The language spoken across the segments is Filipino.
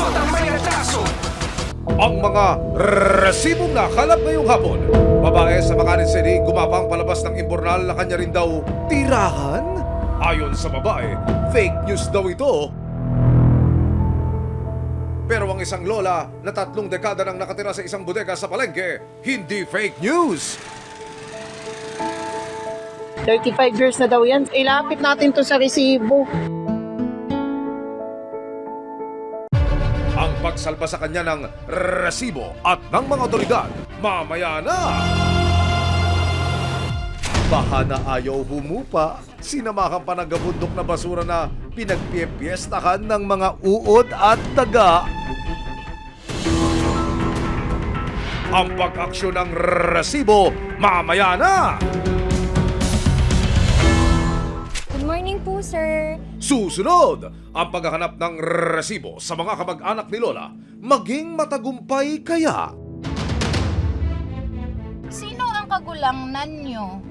lusot ang may atraso. Ang mga resibong nakalap ngayong hapon. Babae sa Makati City gumapang palabas ng imbornal na kanya rin daw tirahan. Ayon sa babae, fake news daw ito. Pero ang isang lola na 3 dekada nang nakatira sa isang bodega sa palengke, hindi fake news. 35 years na daw yan. Ilapit natin to sa resibo. Ang pagsalba sa kanya ng resibo at ng mga otoridad, mamaya na! Baha na ayaw humupa, sinamahan pa ng gabundok na basura na pinagpipiestahan ng mga uod at daga. Ang pag-aksyon ng resibo, mamaya na! Good morning po, sir. Susunod, ang paghahanap ng resibo sa mga kamag-anak ni Lola, maging matagumpay kaya? Sino ang kagulangnan nyo?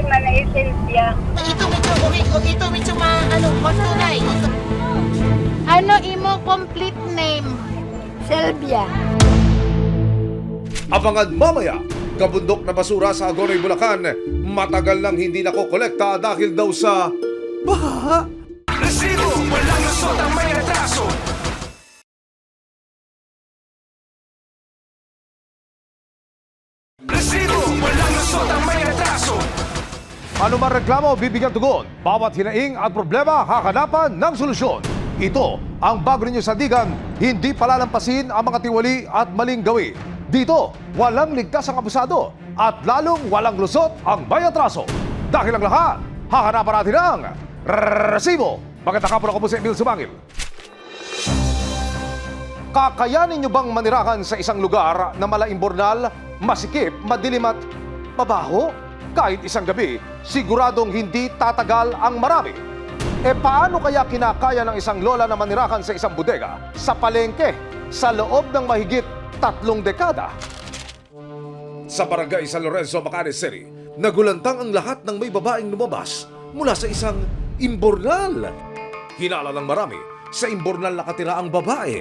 Manay Silvia. Ito medyo matunay. Ano imo complete name? Silvia. Abangan mamaya, kabundok na basura sa Agonoy, Bulacan, matagal nang hindi nakokolekta dahil daw sa baha. Resibo, walang lusot ang may atraso. Resibo, walang lusot ang may atraso. Ano man reklamo, bibigyan tugon. Bawat hinaing at problema, hakanapan ng solusyon. Ito ang bago ninyo sandigan, hindi palalampasin ang mga tiwali at maling gawi. Dito, walang ligtas ang abusado at lalong walang lusot ang may atraso. Dahil ang lahat, hahanapan natin ang resibo. Magandang hapon, ako po si Emil Sumangil. Kakayanin nyo bang manirahan sa isang lugar na malaimbornal, masikip, madilim at mabaho? Kahit isang gabi, siguradong hindi tatagal ang marami. E paano kaya kinakaya ng isang lola na manirahan sa isang bodega, sa palengke, sa loob ng mahigit 3 dekada? Sa barangay San Lorenzo, Makati City, nagulantang ang lahat ng may babaeng lumabas mula sa isang imbornal. Hinala ng marami, sa imbornal nakatira ang babae.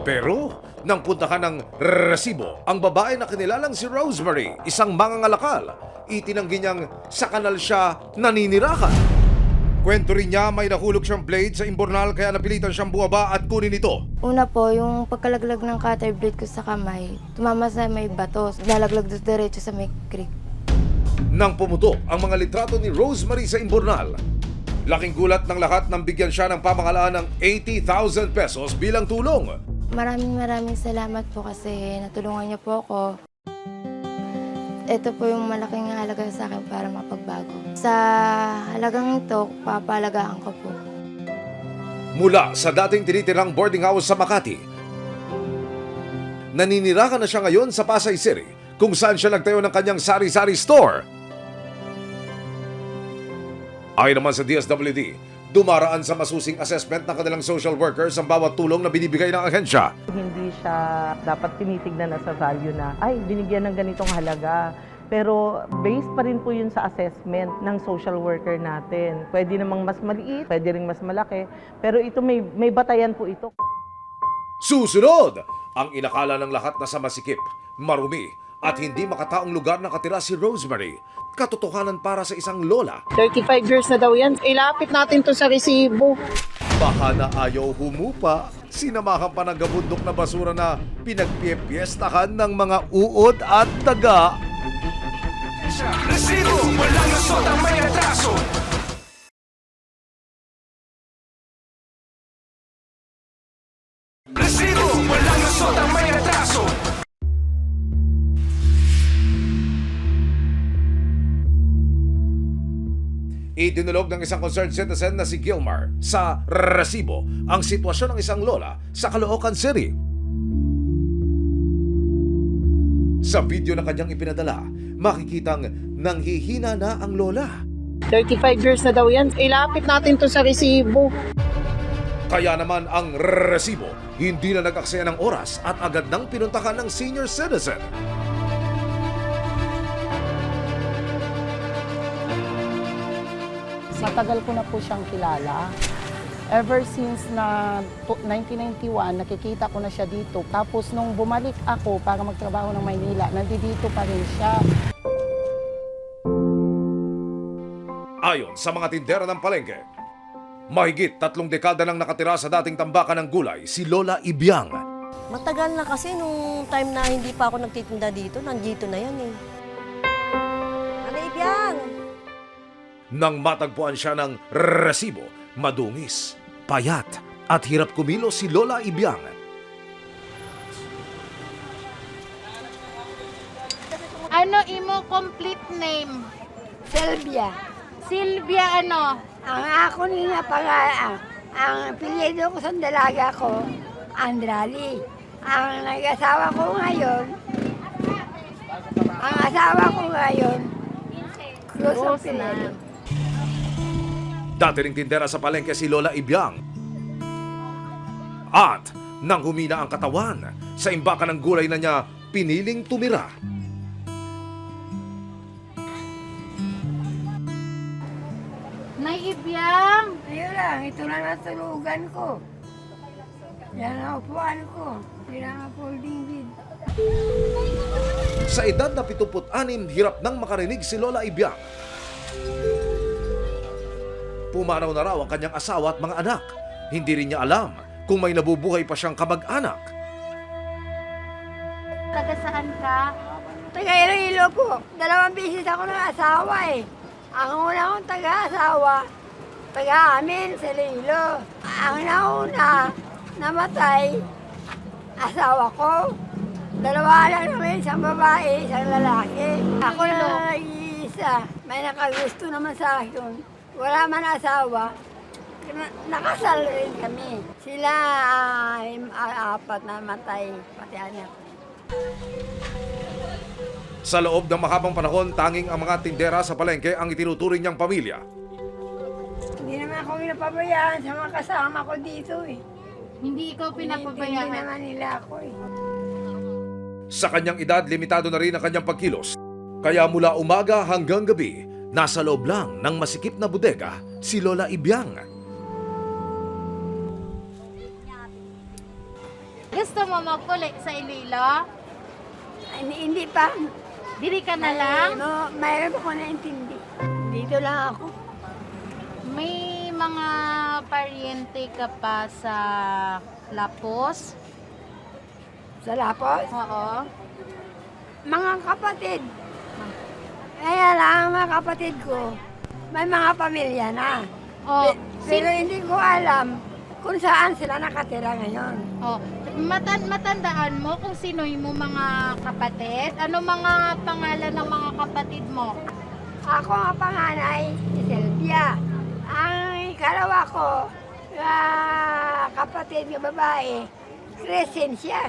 Pero, nang puntahan ng resibo, ang babae na kinilalang si Rosemary, isang mangangalakal, itinanggi niyang sa kanal siya naninirahan. Kwento rin niya may nahulog siyang blade sa imbornal kaya napilitan siyang bumaba at kunin ito. Una po, yung pagkalaglag ng cutter blade ko sa kamay, tumama sa may bato, nalaglag doon diretso sa may creek. Nang pumutok ang mga litrato ni Rosemary sa imbornal, laking gulat ng lahat nang bigyan siya ng pamahalaan ng 80,000 pesos bilang tulong. Maraming salamat po kasi natulungan niyo po ako. Ito po yung malaking halaga sa akin para mapagbago. Sa halagang ito, papalagaan ko po. Mula sa dating tinitirang boarding house sa Makati, naninirahan na siya ngayon sa Pasay City, kung saan siya nagtayo ng kanyang sari-sari store. Ayon naman sa DSWD, dumaraan sa masusing assessment ng kanilang social workers ang bawat tulong na binibigay ng ahensya. Hindi siya dapat tinitignan na sa value na, ay, binigyan ng ganitong halaga. Pero based pa rin po yun sa assessment ng social worker natin. Pwede namang mas maliit, pwede rin mas malaki. Pero ito may batayan po ito. Susunod, ang inakala ng lahat na sa masikip, marumi at hindi makataong lugar nakatira si Rosemary. Katotohanan para sa isang lola. 35 years na daw yan. Ilapit natin to sa resibo. Baha na ayaw humupa, sinamahan pa ng gabundok na basura na pinagpipiestahan ng mga uod at daga. Resibo, walang lusot ang may atraso. Resibo, walang lusot ang may atraso. Idinulog ng isang concerned citizen na si Gilmar sa resibo ang sitwasyon ng isang lola sa Caloocan City. Sa video na kanyang ipinadala, makikitang nanghihina na ang lola. 35 years na daw yan. Ilapit natin to sa resibo. Kaya naman ang resibo, hindi na nag-aksaya ng oras at agad nang pinuntahan ng senior citizen. Matagal ko na po siyang kilala. Ever since na 1991, nakikita ko na siya dito. Tapos nung bumalik ako para magtrabaho ng Maynila, nandito pa rin siya. Ayon sa mga tindera ng palengke, mahigit 3 dekada nang nakatira sa dating tambakan ng gulay si Lola Ibiang. Matagal na kasi nung time na hindi pa ako nagtitinda dito, nandito na yan eh. Ibiang! Nang matagpuan siya ng resibo, madungis, payat at hirap kumilos si Lola Ibiang. Ano imo complete name? Sylvia. Sylvia ano? Ang ako niya ang apelyido ko sa dalaga ko, Andrali. Ang nag-asawa ko ngayon, Cruz ang apelyido. Dati ring tindera sa palengke si Lola Ibiang. At nang humina ang katawan, sa imbakan ng gulay na niya, piniling tumira. Nay Ibiang! Ayun lang, ito lang natulugan ko. Yan ang upuan ko. Yan ang folding bed. Sa edad na 76, hirap nang makarinig si Lola Ibiang. Pumanaw na raw ang kanyang asawa at mga anak. Hindi rin niya alam kung may nabubuhay pa siyang kamag-anak. Taga saan ka? Taga Iloilo po. 2 beses ako ng asawa eh. Ang una kong taga-asawa, taga-amin sa Iloilo. Ang nauna, namatay, asawa ko. 2 lang naman, isang babae, isang lalaki. Ako na nag-iisa. May nakagusto naman sa akin. Wala man asawa. Nakasal rin kami. Sila ay 4 na matay, pati anak. Sa loob ng mahabang panahon, tanging ang mga tindera sa palengke ang itinuturing niyang pamilya. Hindi naman ako pinapabayaan sa mga kasama ko dito eh. Hindi ikaw Hindi pinapabayaan. naman nila ako eh. Sa kanyang edad, limitado na rin ang kanyang pagkilos. Kaya mula umaga hanggang gabi, nasa loob lang ng masikip na bodega si Lola Ibiang. Gusto mo magpuli sa Iloilo? Hindi pa. Diri ka na lang? Mayroon ako naintindi. Dito lang ako. May mga paryente ka pa sa Lapos? Sa Lapos, Oo. mga kapatid. Kaya lang mga kapatid ko, may mga pamilya na. Oh, Pero hindi ko alam kung saan sila nakatira ngayon. Oh, matandaan mo kung sino mo mga kapatid? Ano mga pangalan ng mga kapatid mo? Ako ang panganay, si Sylvia. Ang ikalawa ko, kapatid ng babae, Crescencia.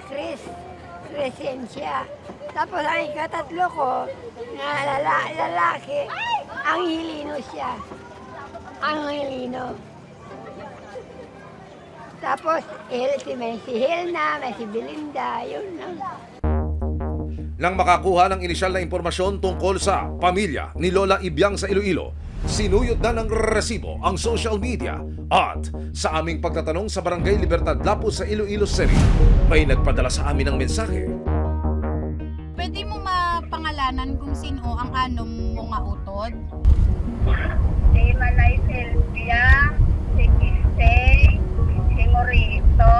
Tapos ang ikatatlo ko, na lalaki, Angelino siya. Angelino. Tapos, may si Hilna, may si Belinda, yun lang. Nang makakuha ng inisyal na impormasyon tungkol sa pamilya ni Lola Ibiang sa Iloilo, sinuyod na ng resibo ang social media at sa aming pagtatanong sa Barangay Libertad Lapus sa Iloilo City, may nagpadala sa amin ng mensahe. Pwede mo mapangalanan kung sino ang anong mga utod? Si Manay Sylvia, si Kisey, si Morito,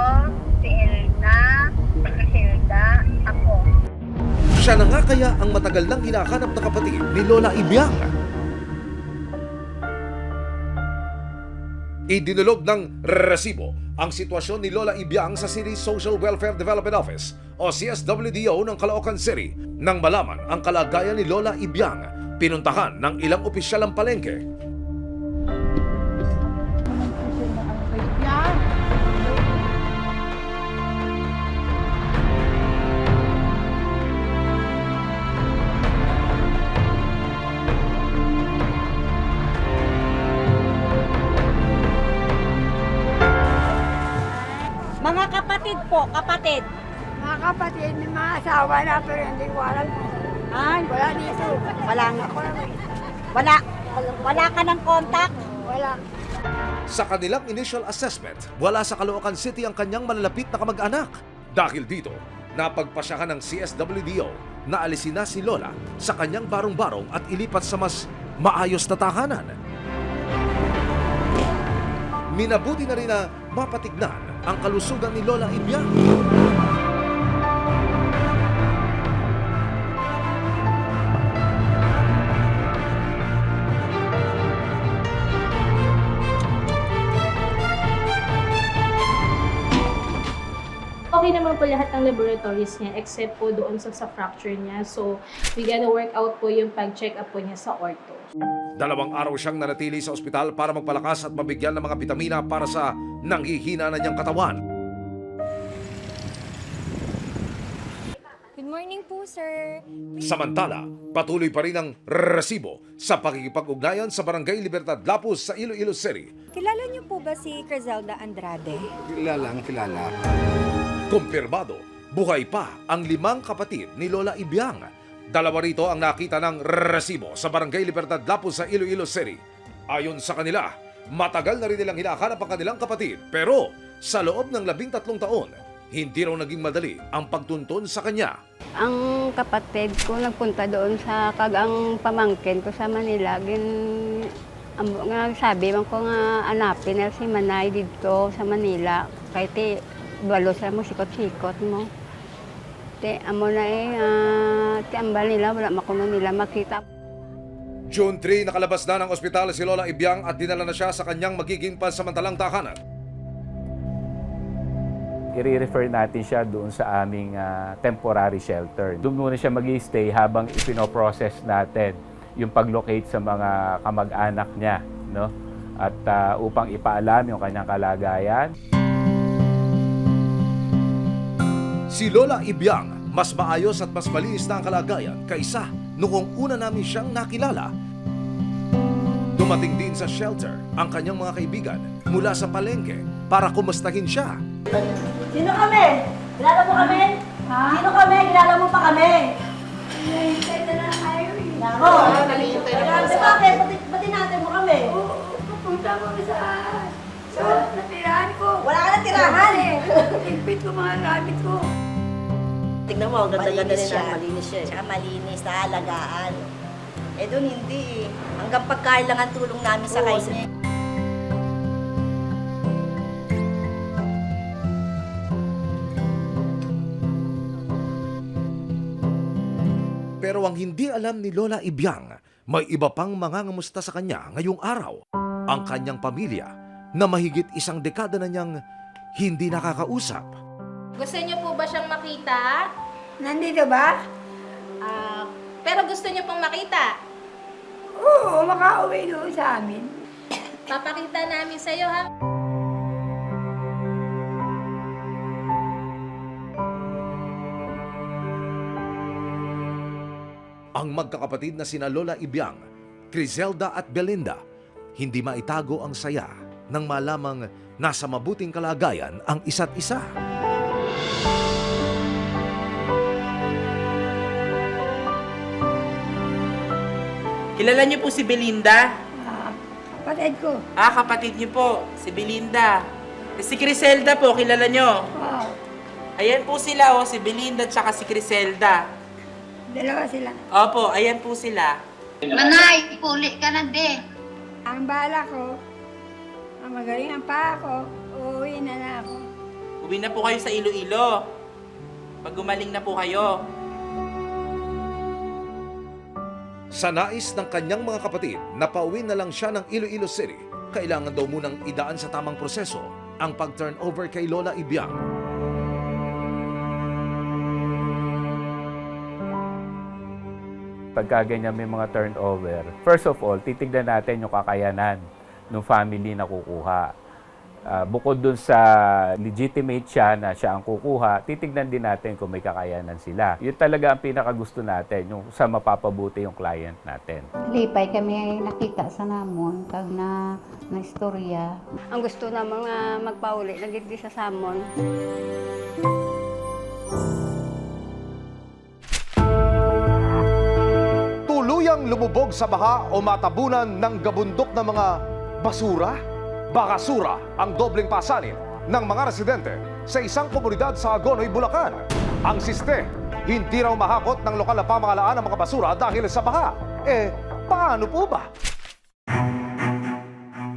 si Elna, si Hilda, ako. Siya na nga kaya ang matagal nang hinahanap na kapatid ni Lola Ibiang. Idinulog ng resibo ang sitwasyon ni Lola Ibiang sa City Social Welfare Development Office o CSWDO ng Caloocan City. Nang malaman ang kalagayan ni Lola Ibiang, pinuntahan ng ilang opisyal ang palengke. Mga kapatid po, kapatid. Mga kapatid, may mga asawa na pero hindi ko alam. Ay, Wala dito. wala nga. Ako lang. Wala ka ng contact. Wala. Sa kanilang initial assessment, wala sa Caloocan City ang kanyang malalapit na kamag-anak. Dahil dito, napagpasyahan ng CSWDO na alisin na si Lola sa kanyang barong-barong at ilipat sa mas maayos na tahanan. Minabuti na rin na mapatignan ang kalusugan ni Lola Ibiang. Okay naman po lahat ng laboratories niya except po doon sa fracture niya. So, we gonna work out po yung pag-check up po niya sa ortho. 2 araw siyang nanatili sa ospital para magpalakas at mabigyan ng mga bitamina para sa nanghihina na niyang katawan. Good morning po, sir. Samantala, patuloy pa rin ang resibo sa pakikipag-ugnayan sa Barangay Libertad Lapus sa Iloilo City. Kilala niyo po ba si Crizelda Andrade? Kilala. Kumpirmado, buhay pa ang 5 kapatid ni Lola Ibiang. 2 rito ang nakita ng resibo sa Barangay Libertad Lapus sa Iloilo City. Ayon sa kanila, matagal na rin nilang hinahanap ang kanilang kapatid, pero sa loob ng 13 taon, hindi raw naging madali ang pagtuntun sa kanya. Ang kapatid ko nagpunta doon sa kagang pamangkin ko sa Manila. Sabi man ko nga anapin na si Manay dito sa Manila. Kaya ti balo sa mo sikot-sikot mo. Ti amo na ti ambal nila wala makuno nila makita. June 3, nakalabas na ng ospital si Lola Ibiang at dinala na siya sa kanyang magiging pansamantalang tahanan. I-refer natin siya doon sa aming temporary shelter. Doon muna siya mag-i-stay habang ipinoprocess natin yung pag-locate sa mga kamag-anak niya, no? At upang ipaalam yung kanyang kalagayan. Si Lola Ibiang, mas maayos at mas malinis na ang kalagayan kaysa noong una namin siyang nakilala. Dumating din sa shelter ang kanyang mga kaibigan mula sa palengke para kumustahin siya. Sino kami? Kilala mo kami? Ha? Sino kami? Kilala mo pa kami? Hintay na lang kayo eh. Nako! Bakit? Ba't natin mo kami? Pupunta mo sa natirahan ko. Wala ka na tirahan eh! Ipit ko mga gamit ko. Tignan mo, ang ganda-ganda rin ang malinis siya. Tsaka malinis, naalagaan. Eh doon hindi eh. Hanggang pagkailangan tulong namin sa kanya. Pero ang hindi alam ni Lola Ibiang, may iba pang mangangamusta sa kanya ngayong araw. Ang kanyang pamilya na mahigit 1 dekada na niyang hindi nakakausap. Gusto niyo po ba siyang makita? Nandito ba? Pero gusto niyo pong makita? Oo, makauwi doon sa amin. Papakita namin sa iyo, ha? Ang magkakapatid na sina Lola Ibiang, Crizelda at Belinda, hindi maitago ang saya nang malamang nasa mabuting kalagayan ang isa't isa. Kilala niyo po si Belinda? Kapatid ko. Kapatid niyo po, si Belinda. Si Crizelda po, kilala niyo? Oo. Ayan po sila, si Belinda at si Crizelda. Dalawa sila. Opo, ayan po sila. Manay, puli ka na de. Ang bala ko, ang magaling ang paa ko, uuwi na ako. Uwi na po kayo sa Iloilo. Pag gumaling na po kayo. Sa nais ng kanyang mga kapatid na pauwi na lang siya ng Iloilo City, kailangan daw munang idaan sa tamang proseso ang pag-turnover kay Lola Ibiang. Pagka ganyan may mga turnover, first of all, titignan natin yung kakayanan ng family na kukuha. Bukod dun sa legitimate siya na siya ang kukuha, titignan din natin kung may kakayanan sila. Yun talaga ang pinakagusto natin, yung sa mapapabuti yung client natin. Lipay kami nakita sa namon kag na istorya. Ang gusto na mga magpauli lagi di sa samon. Tuluyang lumubog sa baha o matabunan ng gabundok ng mga basura? Bakasura ang dobleng pasanin ng mga residente sa isang komunidad sa Agonoy, Bulacan. Ang siste, hindi raw mahakot ng lokal na pamahalaan ang mga basura dahil sa baha. Paano po ba?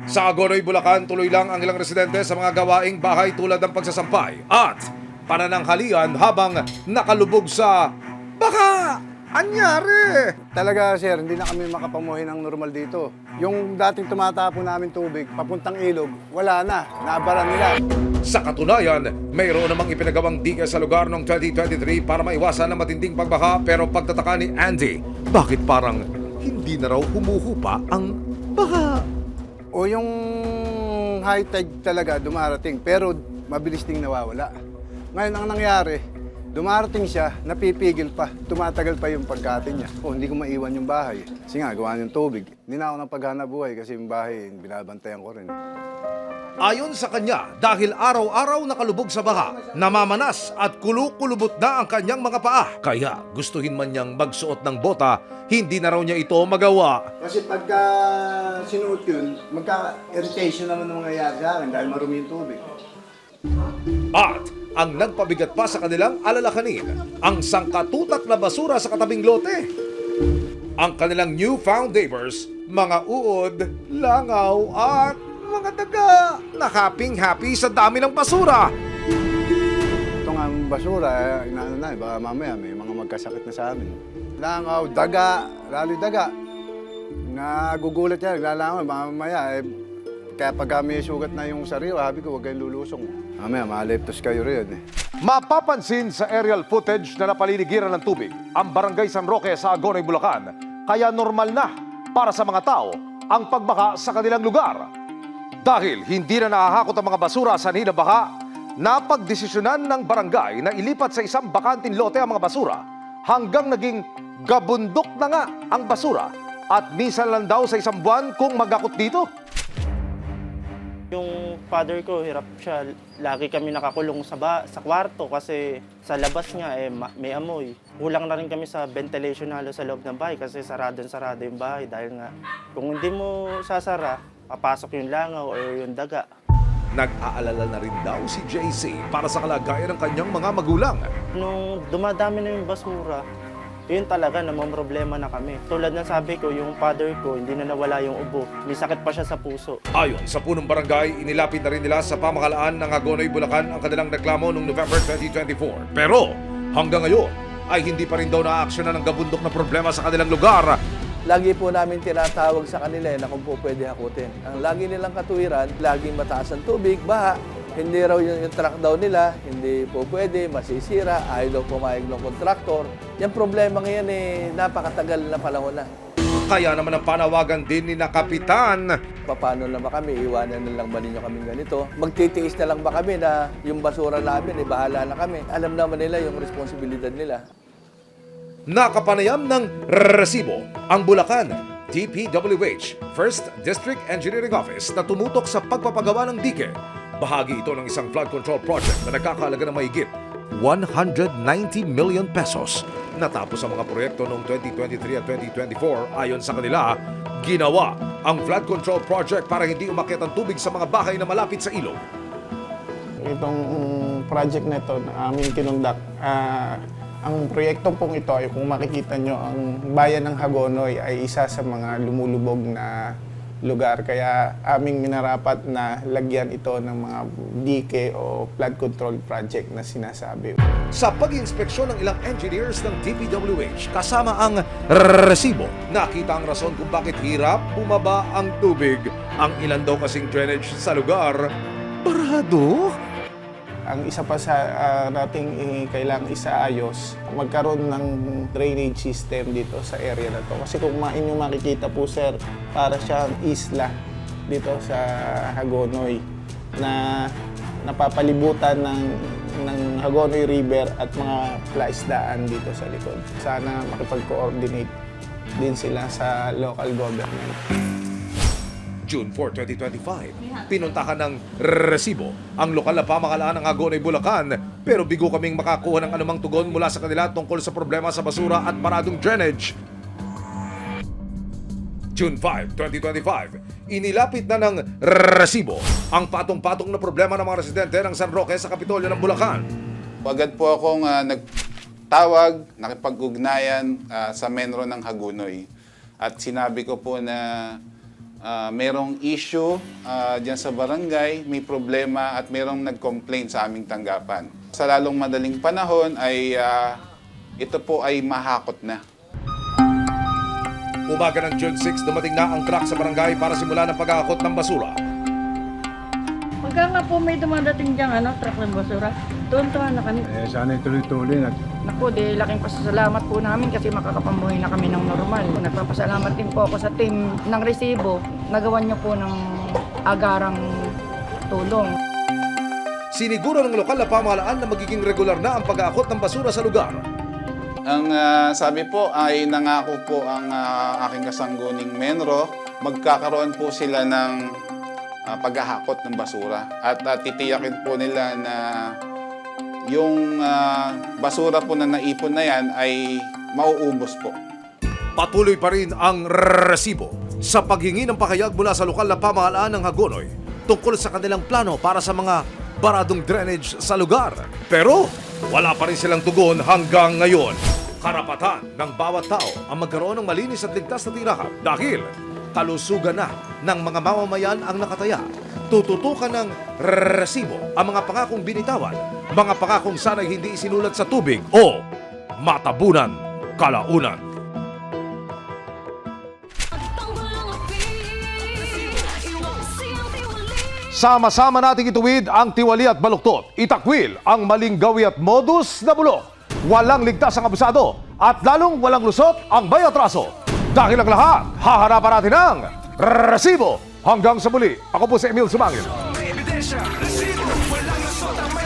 Sa Agonoy, Bulacan, tuloy lang ang ilang residente sa mga gawaing bahay tulad ng pagsasampay at panananghalian habang nakalubog sa baka. Anyari! Talaga sir, hindi na kami makapamuhay ng normal dito. Yung dating tumatapon namin tubig, papuntang ilog, wala na, nabara nila. Sa katunayan, mayroon namang ipinagawang dike sa lugar noong 2023 para maiwasan ang matinding pagbaha, pero pagtataka ni Andy, bakit parang hindi na raw humuhupa ang baha? O yung high tide talaga dumarating, pero mabilis ding nawawala. Ngayon ang nangyari, dumarating siya, napipigil pa, tumatagal pa yung pagkatin niya. Hindi ko maiwan yung bahay. Kasi nga, gawa yung tubig. Hindi na ako ng paghanap buhay kasi yung bahay, binabantayan ko rin. Ayon sa kanya, dahil araw-araw nakalubog sa baha, namamanas at kulukulubot na ang kanyang mga paa. Kaya gustuhin man niyang magsuot ng bota, hindi na raw niya ito magawa. Kasi pagka sinuot yun, magka-irritation naman ang mangyayari sa akin dahil marumi yung tubig. At ang nagpabigat pa sa kanilang alalahanin, ang sangkatutak na basura sa katabing lote. Ang kanilang newfound neighbors, mga uod, langaw at mga daga na happy sa dami ng basura. Ito nga ang basura, inaano na, baka mamaya may mga magkasakit na sa amin. Langaw, daga, lalo daga. Nagugulat yan, lalangaw, mamaya kaya pag may sugat na yung sariwa, sabi ko, huwag kayong lulusong. Mamaya, maleptos kayo rin. Mapapansin sa aerial footage na napaliligiran ng tubig ang Barangay San Roque sa Agonoy, Bulacan. Kaya normal na para sa mga tao ang pagbaha sa kanilang lugar. Dahil hindi na nakahakot ang mga basura sa hinabaha, napagdesisyonan ng barangay na ilipat sa isang bakanting lote ang mga basura hanggang naging gabundok na nga ang basura at minsan lang daw sa isang buwan kung magakot dito. Yung father ko, hirap siya. Lagi kami nakakulong sa kwarto kasi sa labas nga may amoy. Kulang na rin kami sa ventilation halos sa loob ng bahay kasi sarado yung bahay dahil nga kung hindi mo sasara, papasok yung langaw o yung daga. Nag-aalala na rin daw si JC para sa kalagayan ng kanyang mga magulang. Nung dumadami na yung basura, yun talaga, namamroblema na kami. Tulad ng sabi ko, yung father ko, hindi na nawala yung ubo. May sakit pa siya sa puso. Ayon sa punong barangay, inilapit na rin nila sa pamahalaan ng Agonoy, Bulacan ang kanilang reklamo noong November 2024. Pero hanggang ngayon ay hindi pa rin daw na-aksyonan ang gabundok na problema sa kanilang lugar. Lagi po namin tinatawag sa kanila na kung po pwede hakutin. Ang lagi nilang katuwiran, laging mataas ang tubig, baha. Hindi raw yung truck daw nila, hindi po pwede, masisira, ayaw daw pumayag ng kontraktor. Yung problema ngayon napakatagal na panahon na. Kaya naman ang panawagan din ni na Kapitan. Paano na ba kami? Iwanan na lang ba ninyo kami ganito? Magtitiis na lang ba kami na yung basura namin, bahala na kami? Alam naman nila yung responsibilidad nila. Nakapanayam ng resibo ang Bulacan DPWH, First District Engineering Office na tumutok sa pagpapagawa ng dike. Bahagi ito ng isang flood control project na nagkakahalaga ng mahigit 190 million pesos. Natapos ang mga proyekto noong 2023 at 2024. Ayon sa kanila, ginawa ang flood control project para hindi umakyat ang tubig sa mga bahay na malapit sa ilog. Itong project na ito na aming kinundak, ang proyektong pong ito ay kung makikita nyo, ang bayan ng Hagonoy ay isa sa mga lumulubog na lugar. Kaya aming minarapat na lagyan ito ng mga dike o flood control project na sinasabi. Sa pag-inspeksyon ng ilang engineers ng DPWH kasama ang resibo, nakita ang rason kung bakit hirap bumaba ang tubig. Ang ilan daw kasing drainage sa lugar, barado. Ang isa pa sa nating kailangang isaayos, magkaroon ng drainage system dito sa area na to. Kasi kung inyong makikita po sir, para siyang isla dito sa Hagonoy na napapalibutan ng Hagonoy River at mga plaisdaan dito sa likod. Sana makipag-coordinate din sila sa local government. June 4, 2025, pinuntahan ng resibo ang lokal na pamahalaan ng Agonoy, Bulacan, pero bigo kaming makakuha ng anumang tugon mula sa kanila tungkol sa problema sa basura at paradong drainage. June 5, 2025, inilapit na ng resibo ang patong-patong na problema ng mga residente ng San Roque sa Kapitolyo ng Bulacan. Agad po akong nagtawag, nakipag-ugnayan sa Menro ng Hagunoy. At sinabi ko po na merong issue dyan sa barangay, may problema at merong nag-complain sa aming tanggapan. Sa lalong madaling panahon ay ito po ay mahakot na. Umaga ng June 6, dumating na ang truck sa barangay para simulan ang pag-aakot ng basura. Pagka nga po may dumadating diyang truck ng basura, tuwan-tuwa na kami. Sana'y tuloy-tuloy na. Naku, laking pasasalamat po namin kasi makakapamuhay na kami ng normal. Nagpapasalamat din po ako sa team ng resibo. Nagawan niyo po ng agarang tulong. Siniguro ng lokal na pamahalaan na magiging regular na ang pag-aakot ng basura sa lugar. Ang sabi po ay nangako po ang aking kasangguning Menro, magkakaroon po sila ng paghahakot ng basura at titiyakin po nila na yung basura po na naipon na yan ay mauubos po. Patuloy pa rin ang resibo sa paghingi ng pahayag mula sa lokal na pamahalaan ng Hagonoy tungkol sa kanilang plano para sa mga baradong drainage sa lugar. Pero wala pa rin silang tugon hanggang ngayon. Karapatan ng bawat tao ang magkaroon ng malinis at ligtas na tirahan dahil kalusugan na ng mga mamamayan ang nakataya. Tututukan ng resibo ang mga pangakong binitawan, mga pangakong sana'y hindi isinulat sa tubig o matabunan kalaunan. Sama-sama nating ituwid ang tiwali at baluktot. Itakwil ang maling gawi at modus na bulok. Walang ligtas ang abusado at lalong walang lusot ang may atraso. Dahil ang lahat, haharapan natin ng resibo. Hanggang sa muli, ako po si Emil Sumangil. May ebidensya, resibo, walang lusot ang may